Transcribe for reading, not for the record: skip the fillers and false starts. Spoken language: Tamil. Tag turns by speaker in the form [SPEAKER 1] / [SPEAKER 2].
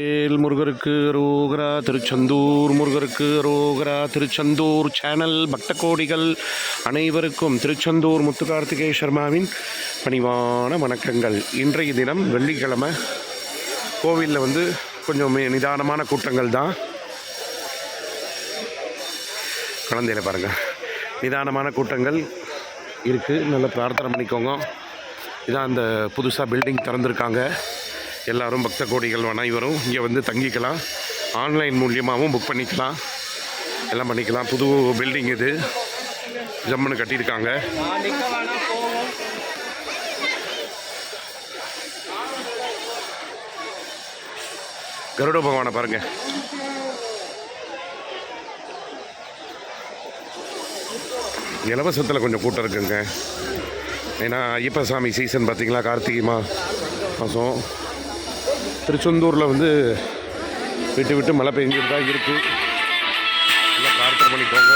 [SPEAKER 1] வேல் முருகருக்கு ரோகரா. திருச்செந்தூர் முருகருக்கு ரோகரா. திருச்செந்தூர் சேனல் பக்த கோடிகள் அனைவருக்கும் திருச்செந்தூர் முத்துகார்த்திகேய சர்மாவின் பணிவான வணக்கங்கள். இன்றைய தினம் வெள்ளிக்கிழமை. கோவிலில் கொஞ்சம் நிதானமான கூட்டங்கள் தான். குழந்தையில பாருங்கள், நிதானமான கூட்டங்கள் இருக்குது. நல்லா பிரார்த்தனை பண்ணிக்கோங்க. இதான் அந்த புதுசாக பில்டிங் திறந்துருக்காங்க. எல்லோரும் பக்த கோடிகள் அனைவரும் இங்கே தங்கிக்கலாம். ஆன்லைன் மூலியமாகவும் புக் பண்ணிக்கலாம், எல்லாம் பண்ணிக்கலாம். புது பில்டிங் இது, ஜம்முன்னு கட்டியிருக்காங்க. கருட பகவானை பாருங்கள். இலவசத்தில் கொஞ்சம் கூட்டம் இருக்குங்க. ஏன்னா ஐயப்ப சாமி சீசன் பார்த்திங்களா, கார்த்திகை மாதம் திருச்செந்தூரில் விட்டு விட்டு மழை பெஞ்சிட்டு தான் இருக்குது. நல்லா பிரார்த்தனை பண்ணிக்கோங்க.